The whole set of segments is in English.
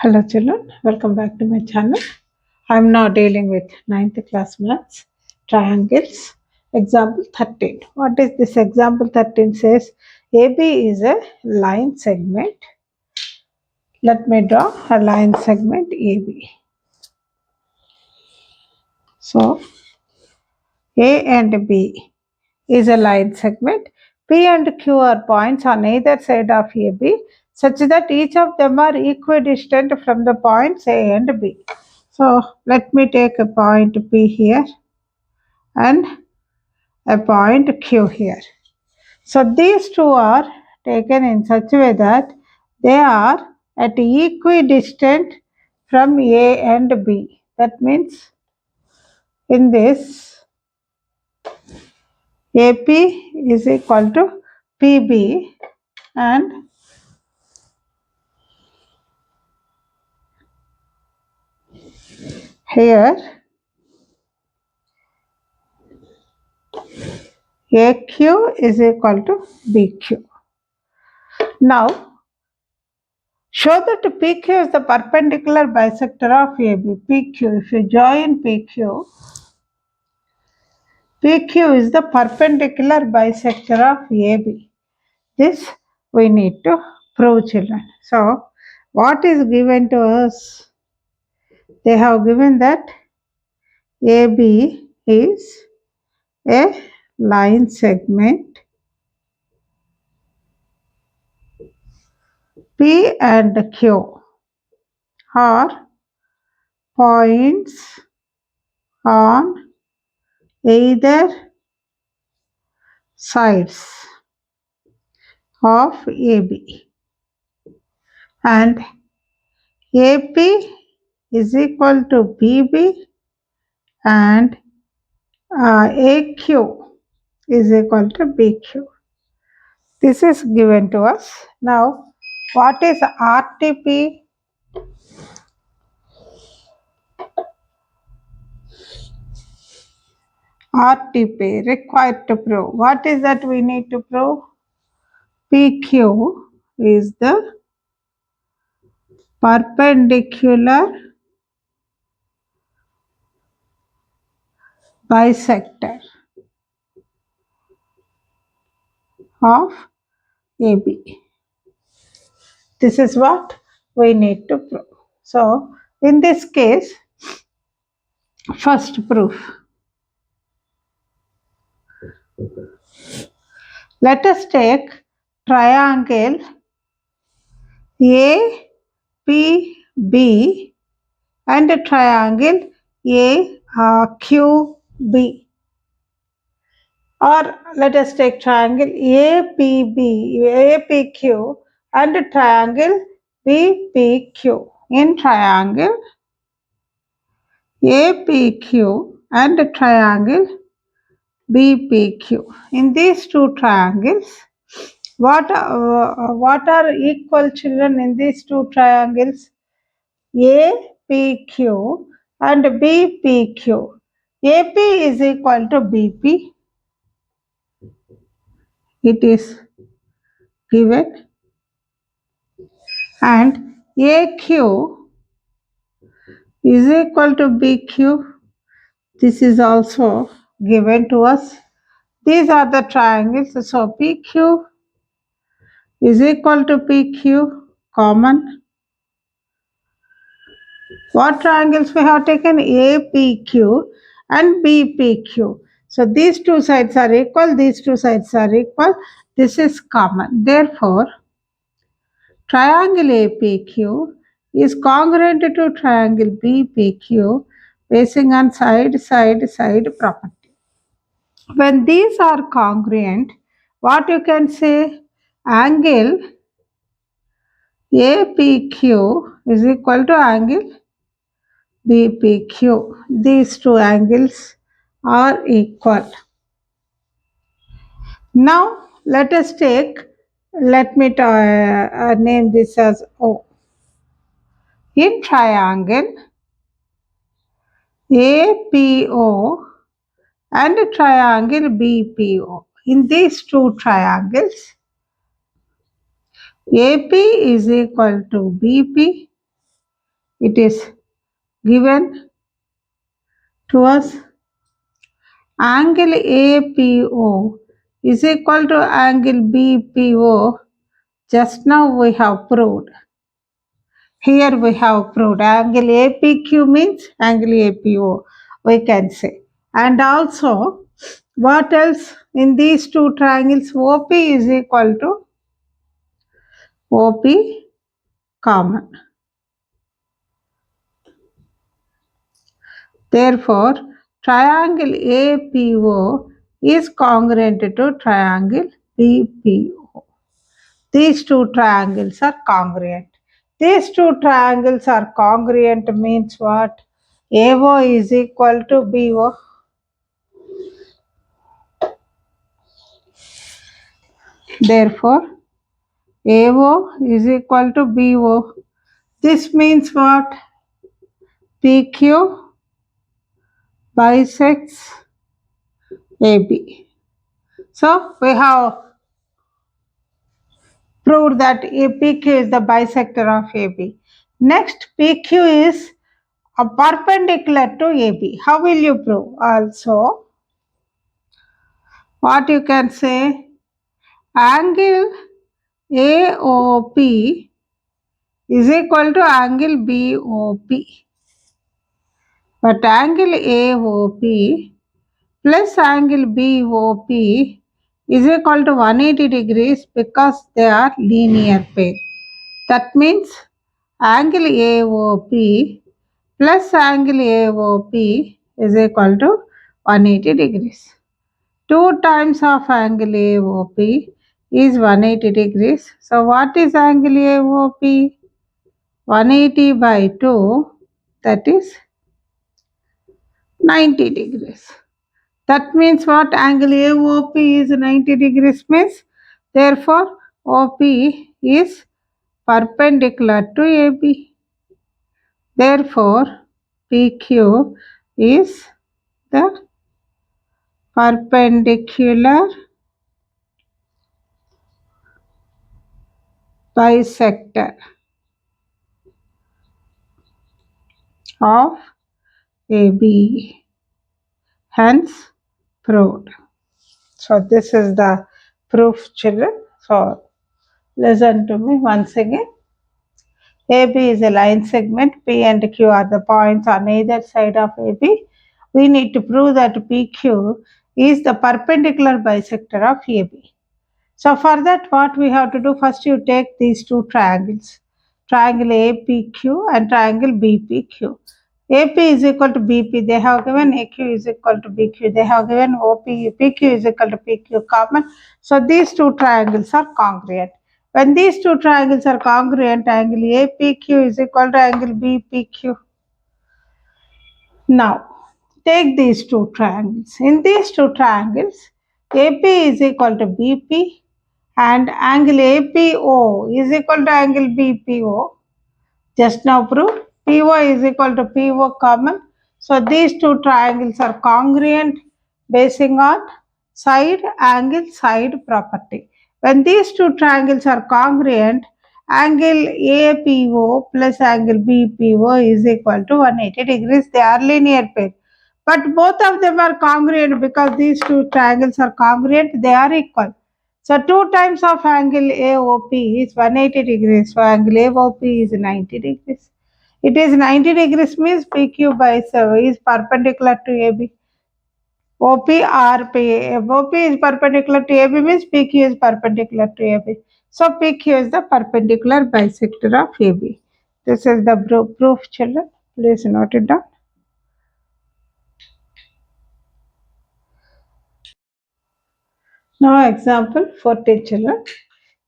Hello children, welcome back to my channel. I am now dealing with ninth class maths, triangles, example 13. What is this example 13 says? AB is a line segment. Let me draw a line segment AB. So A and B is a line segment. P and Q are points on either side of AB such that each of them are equidistant from the points A and B. So let me take a point P here and a point Q here. So these two are taken in such a way that they are at equidistant from A and B. That means in this AP is equal to PB and here AQ is equal to BQ. Now show that PQ is the perpendicular bisector of AB. PQ, if you join PQ is the perpendicular bisector of AB. This we need to prove, children. So what is given to us? They have given that AB is a line segment. P and Q are points on either sides of AB, and AP is equal to BB and AQ is equal to BQ. This is given to us. Now, what is RTP? RTP required to prove. What is that we need to prove? PQ is the perpendicular bisector of AB. This is what we need to prove. So, in this case, first proof. Let us take triangle APB and triangle AQB. Or let us take triangle APQ and triangle BPQ. In triangle APQ and triangle BPQ. In these two triangles, what are equal, children, in these two triangles? APQ and BPQ. AP is equal to BP. It is given, and AQ is equal to BQ. This is also given to us. These are the triangles. So PQ is equal to PQ, common. What triangles we have taken? APQ and BPQ. So these two sides are equal, these two sides are equal. This is common. Therefore, triangle APQ is congruent to triangle BPQ basing on side property. When these are congruent, what you can say? Angle APQ is equal to angle BPQ. These two angles are equal. Now let us take, let me name this as O. In triangle APO and triangle BPO, in these two triangles, AP is equal to BP it is given to us angle APO is equal to angle BPO. Just now we have proved. Here we have proved angle APQ means angle APO, we can say. And also, what else in these two triangles? OP is equal to OP common. Therefore, triangle APO is congruent to triangle BPO. These two triangles are congruent. These two triangles are congruent means what? AO is equal to BO. Therefore, AO is equal to BO. This means what? PQ bisects AB. So, we have proved that PQ is the bisector of AB. Next, PQ is a perpendicular to AB. How will you prove? Also, what you can say? Angle AOP is equal to angle BOP. But angle AOP plus angle BOP is equal to 180 degrees because they are linear pair. That means angle AOP plus angle AOP is equal to 180 degrees. 2 times of angle AOP is 180 degrees. So what is angle AOP? 180 by 2, that is 90 degrees. That means what? Angle AOP is 90 degrees means, therefore OP is perpendicular to AB. Therefore PQ is the perpendicular bisector of AB. Hence proved. So this is the proof, children. So listen to me once again. AB is a line segment. P and Q are the points on either side of AB. We need to prove that PQ is the perpendicular bisector of AB. So for that, what we have to do? First, you take these two triangles, triangle APQ and triangle BPQ. AP is equal to BP. They have given AQ is equal to BQ. They have given OP, PQ is equal to PQ common. So these two triangles are congruent. When these two triangles are congruent, angle APQ is equal to angle BPQ. Now, take these two triangles. In these two triangles, AP is equal to BP and angle APO is equal to angle BPO. Just now proved PO is equal to PO common. So these two triangles are congruent basing on side angle side property. When these two triangles are congruent, angle APO plus angle BPO is equal to 180 degrees. They are linear pair. But both of them are congruent because these two triangles are congruent, they are equal. So 2 times of angle AOP is 180 degrees. So angle AOP is 90 degrees. It is 90 degrees means PQ by 7 is perpendicular to AB. OP OP is perpendicular to AB means PQ is perpendicular to AB. So PQ is the perpendicular bisector of AB. This is the proof, children. Please note it down. Now example 14, children.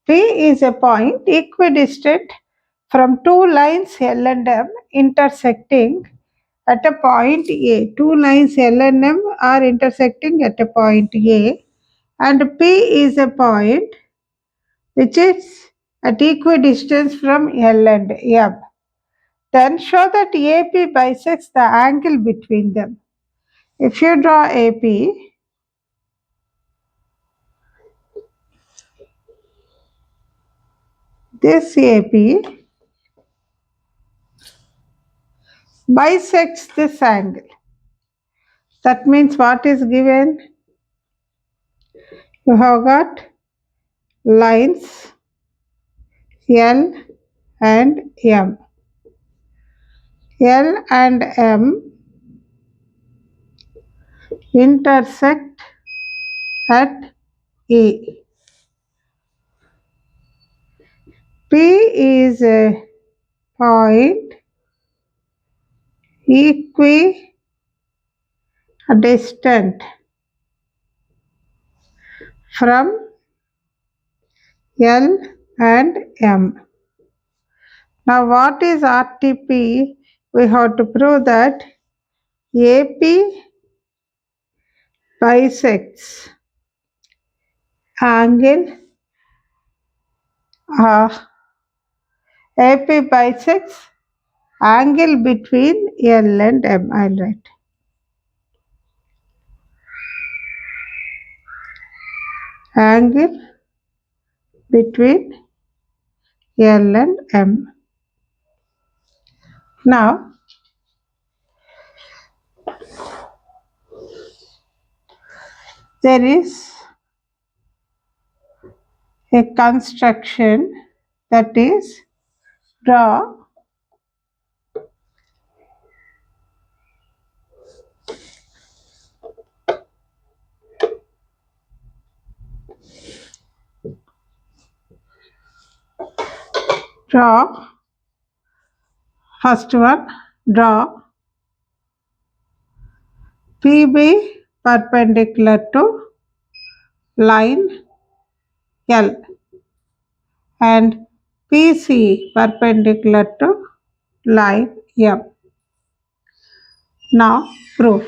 P is a point equidistant from two lines L and M intersecting at a point A. Two lines L and M are intersecting at a point A, and P is a point which is at equidistance from L and M. Then show that AP bisects the angle between them. If you draw AP, this AP bisects this angle. That means what is given? You have got lines L and M. L and M intersect at E. P is a point equidistant from L and M. Now what is RTP? We have to prove that AP bisects angle AP bisects angle between L and M. I'll write angle between L and M. Now there is a construction, that is, draw first one, draw PB perpendicular to line L and PC perpendicular to line M. Now proof.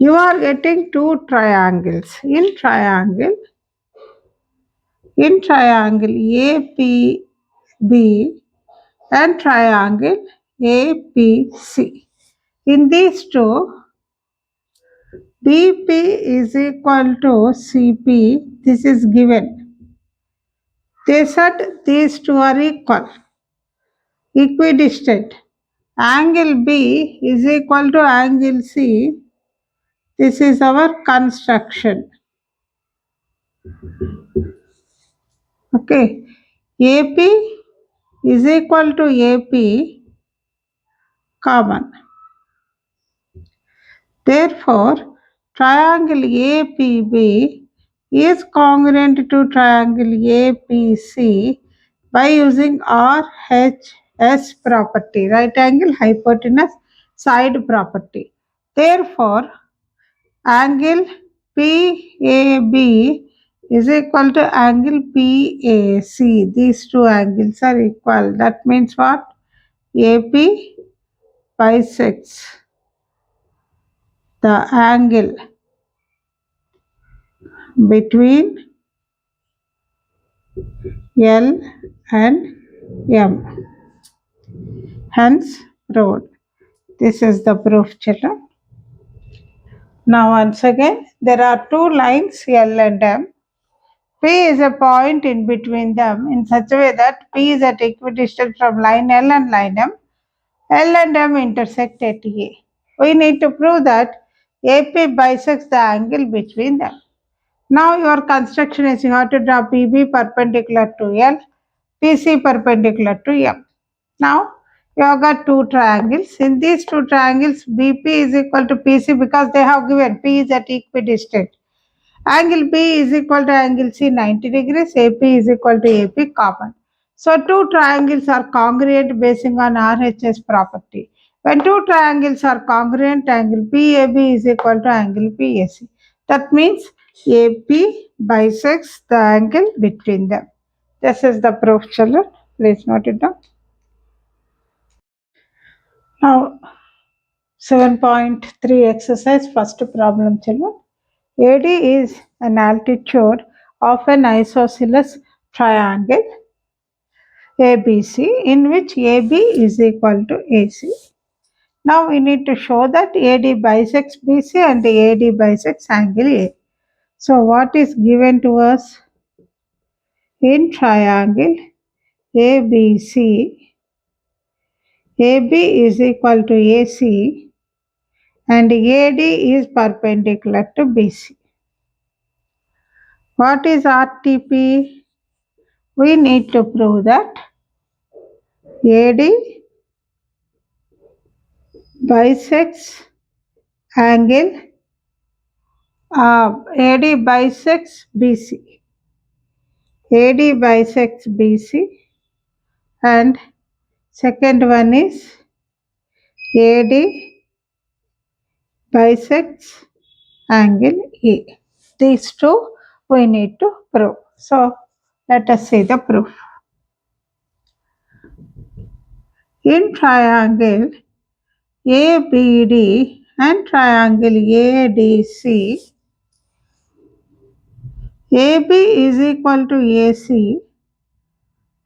You are getting two triangles. In triangle APB and triangle APC. In these two, BP is equal to CP. This is given. They said these two are equidistant. Angle B is equal to angle C. This is our construction. Okay. AP is equal to AP common. Therefore, triangle APB is congruent to triangle APC by using RHS property, right angle hypotenuse side property. Therefore, angle PAB is equal to angle PAC. These two angles are equal. That means what? AP bisects the angle between L and M. Hence, proved. This is the proof, children. Now, once again, there are two lines L and M. P is a point in between them in such a way that P is at equidistant from line L and line M. L and M intersect at A. We need to prove that AP bisects the angle between them. Now your construction is you have to draw PB perpendicular to L, PC perpendicular to M. Now you have got two triangles. In these two triangles, BP is equal to PC because they have given P is at equidistant. Angle B is equal to angle C 90 degrees, AP is equal to AP common. So two triangles are congruent basing on RHS property. When two triangles are congruent, angle PAB is equal to angle PAC. That means AP bisects the angle between them. This is the proof, children. Please note it down. Now, 7.3 exercise, first problem, children. AD is an altitude of an isosceles triangle ABC in which AB is equal to AC. Now we need to show that AD bisects BC and AD bisects angle A. So what is given to us? in triangle ABC, AB is equal to AC and AD is perpendicular to BC. What is RTP? We need to prove that AD bisects angle AD bisects BC. AD bisects BC and second one is AD bisects angle A. These two we need to prove. So let us see the proof. In triangle ABD and triangle ADC, AB is equal to AC.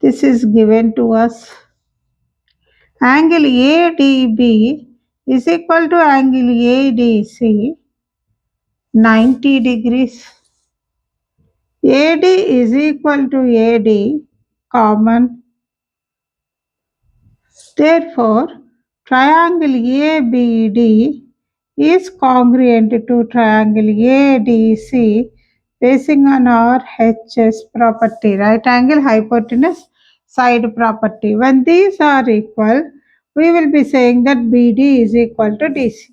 This is given to us. Angle ADB is equal to angle ADC, 90 degrees. AD is equal to AD, common. Therefore, triangle ABD is congruent to triangle ADC basing on our HS property, right angle hypotenuse side property. When these are equal, we will be saying that BD is equal to DC.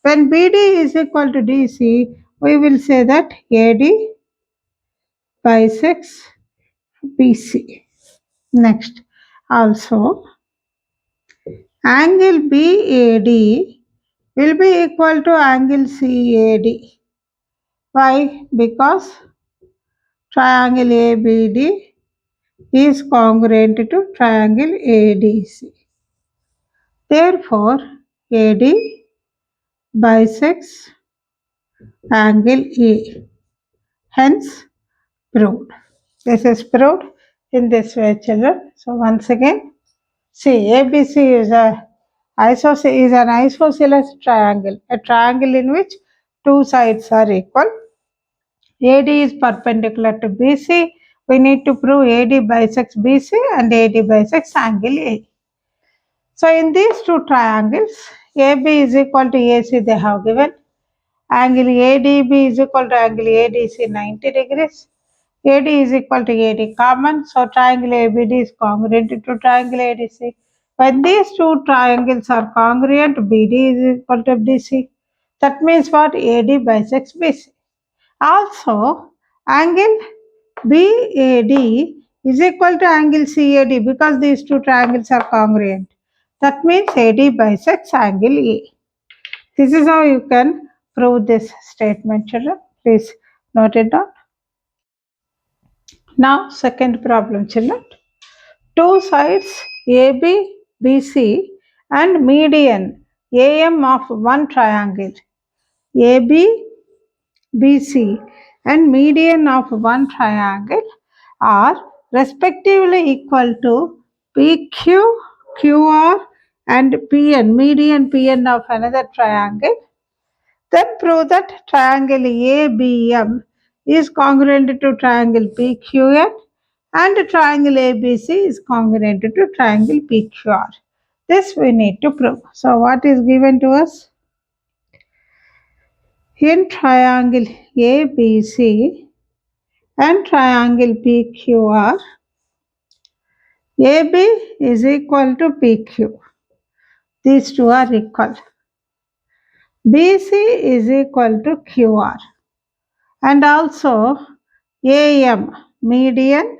When BD is equal to DC, we will say that AD bisects BC. Next, also angle BAD will be equal to angle CAD. Why? Because triangle ABD is congruent to triangle ADC. Therefore, AD bisects angle A. Hence, proved. This is proved in this way, children. So once again, see, ABC is an isosceles triangle, a triangle in which two sides are equal. AD is perpendicular to BC. We need to prove AD bisects BC and AD bisects angle A. So in these two triangles, AB is equal to AC, they have given. Angle ADB is equal to angle ADC, 90 degrees. AD is equal to AD common. So triangle ABD is congruent to triangle ADC. When these two triangles are congruent, BD is equal to DC. That means what? AD bisects BC. Also, angle BAD is equal to angle CAD because these two triangles are congruent. That means AD bisects angle A. This is how you can prove this statement, children. Please note it down. Now, second problem, children. Two sides AB, BC and median AM of one triangle AB, BC and median of one triangle are respectively equal to PQ, QR and PN, median PN of another triangle. Then prove that triangle ABM is congruent to triangle PQN and triangle ABC is congruent to triangle PQR. This we need to prove. So what is given to us? In triangle ABC and triangle PQR, AB is equal to PQ. These two are equal. BC is equal to QR. And also AM, median,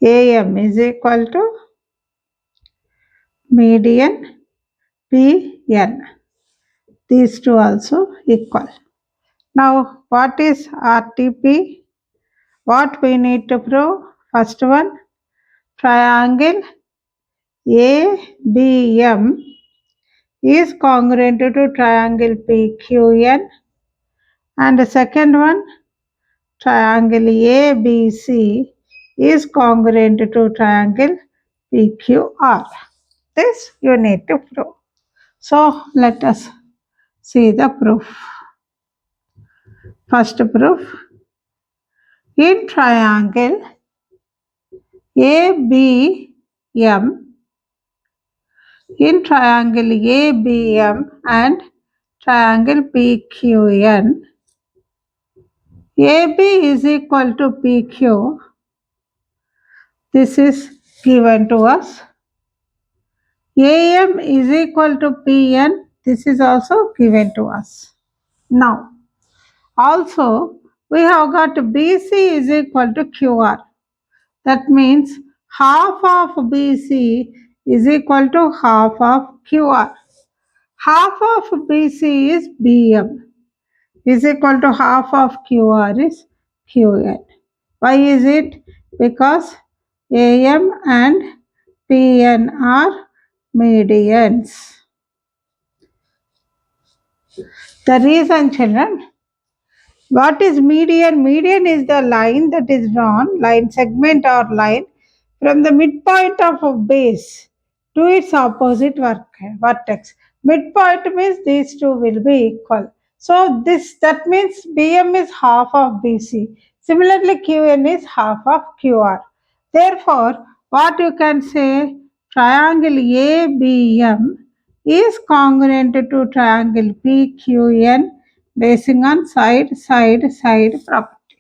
AM is equal to median PN. These two also equal. Now, what is RTP? What we need to prove? First one, triangle ABM is congruent to triangle PQN. And the second one, triangle ABC is congruent to triangle PQR. This you need to prove. So let us see the proof. First proof, In triangle ABM, in triangle ABM and triangle PQN, AB is equal to PQ. This is given to us. AM is equal to PN. This is also given to us. Now, also we have got BC is equal to QR. That means half of BC is equal to half of QR. Half of BC is BM is equal to half of QR is QN. Why is it? Because AM and PN are medians. The reason, children, what is median? Median is the line that is drawn, line segment or line, from the midpoint of a base to its opposite vertex. Midpoint means these two will be equal. So that means BM is half of BC. Similarly, QN is half of QR. Therefore, what you can say, triangle ABM is congruent to triangle PQN basing on side property.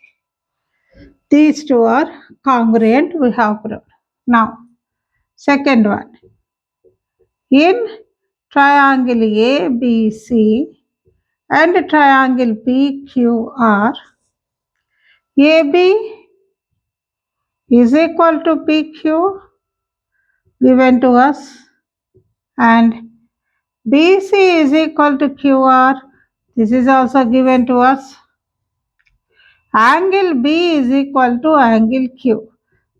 These two are congruent, we have proved. Now, second one. In triangle ABC and triangle PQR, AB is equal to PQ given to us and BC is equal to QR. This is also given to us. Angle B is equal to angle Q.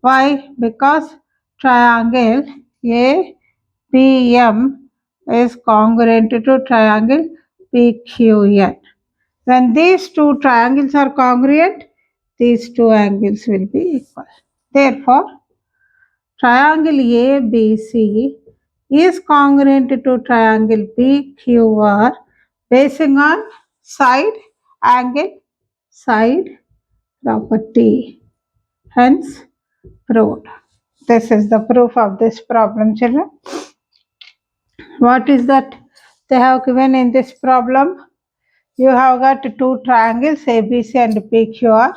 Why? Because triangle ABM is congruent to triangle PQN. When these two triangles are congruent, these two angles will be equal. Therefore, triangle ABC is congruent to triangle PQR basing on side property. Hence, proved. This is the proof of this problem, children. What is that they have given in this problem? You have got two triangles ABC and PQR,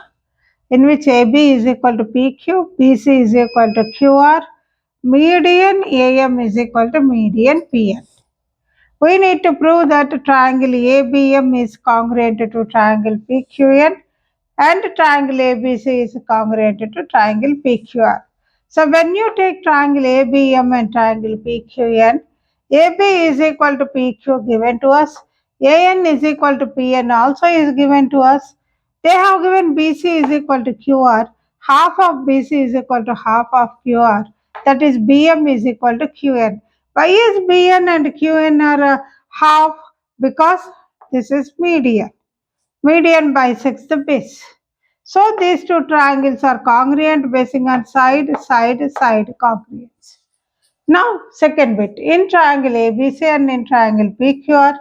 in which AB is equal to PQ, BC is equal to QR, median AM is equal to median PN. We need to prove that triangle ABM is congruent to triangle PQN and triangle ABC is congruent to triangle PQR. So when you take triangle ABM and triangle PQN, AB is equal to PQ given to us, AN is equal to PN also is given to us. They have given BC is equal to QR, half of BC is equal to half of QR, that is BM is equal to QN. Why is BN and QN are half? Because this is median. Median bisects the base. So these two triangles are congruent basing on side congruence. Now, second bit, in triangle ABC and in triangle PQR,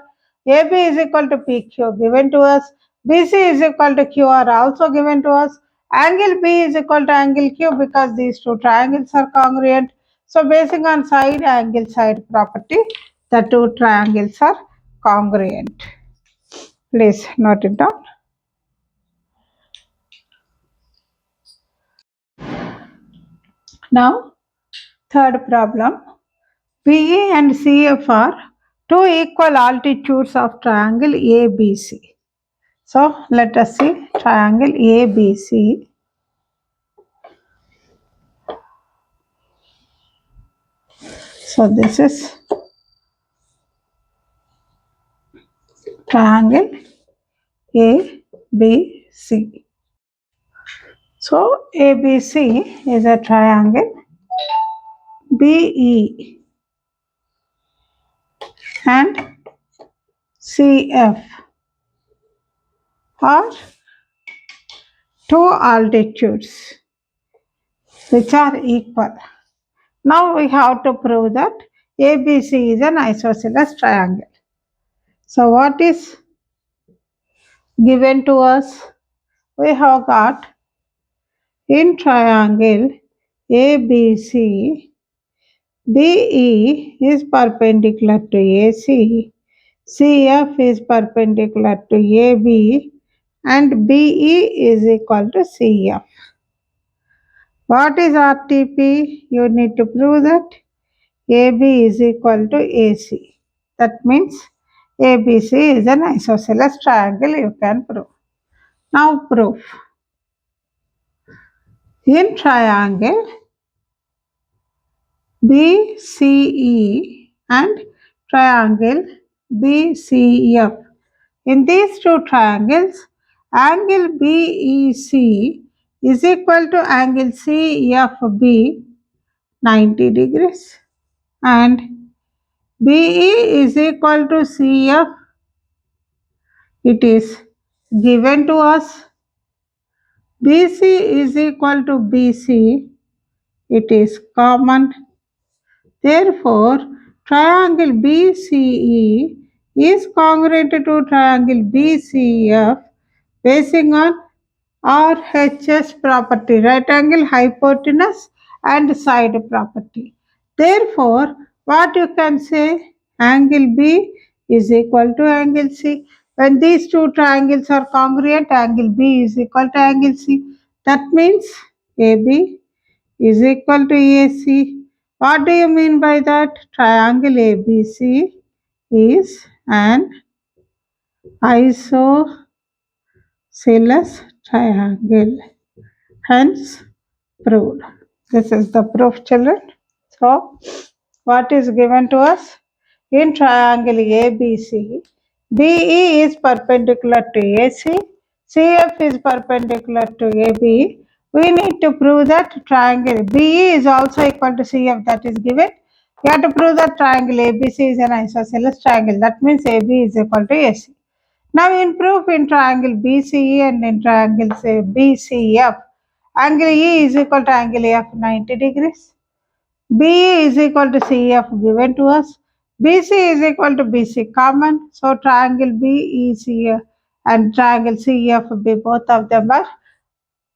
AB is equal to PQ given to us, BC is equal to QR also given to us, angle B is equal to angle Q because these two triangles are congruent. So, basing on side property, the two triangles are congruent. Please note it down. Now, third problem. BE and CF are two equal altitudes of triangle ABC. So, let us see triangle ABC. So, this is triangle ABC. So, ABC is a triangle. BE and CF are two altitudes which are equal. Now we have to prove that ABC is an isosceles triangle. So what is given to us? We have got In triangle ABC, BE is perpendicular to AC, CF is perpendicular to AB, and BE is equal to CF. What is RTP? You need to prove that AB is equal to AC. That means ABC is an isosceles triangle, you can prove. Now proof. In triangle BCE and triangle BCF, in these two triangles, angle BEC is equal to angle CFB 90 degrees and BE is equal to CF. It is given to us. BC is equal to BC. It is common. Therefore, triangle BCE is congruent to triangle BCF basing on RHS property, right angle, hypotenuse and side property. Therefore, what you can say? Angle B is equal to angle C. When these two triangles are congruent, angle B is equal to angle C. That means AB is equal to AC. What do you mean by that? Triangle ABC is an isosceles triangle. Hence, proved. This is the proof, children. So, what is given to us? In triangle ABC, BE is perpendicular to AC, CF is perpendicular to AB. We need to prove that triangle BE is also equal to CF, that is given. We have to prove that triangle ABC is an isosceles triangle. That means AB is equal to AC. Now in proof in triangle BCE and in triangle say BCF, angle E is equal to angle F 90 degrees. BE is equal to CF given to us. BC is equal to BC common. So triangle BEC and triangle CFB, both of them are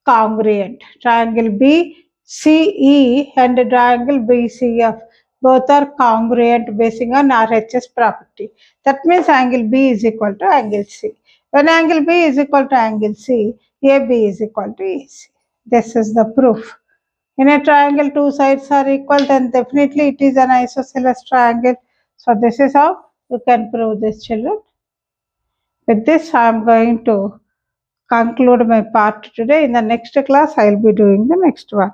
congruent. Triangle BCE and triangle BCF both are congruent basing on RHS property. That means angle B is equal to angle C. When angle B is equal to angle C, AB is equal to AC. This is the proof. In a triangle, two sides are equal, then definitely it is an isosceles triangle. So this is how you can prove this, children. With this, I am going to conclude my part today. In the next class, I will be doing the next one.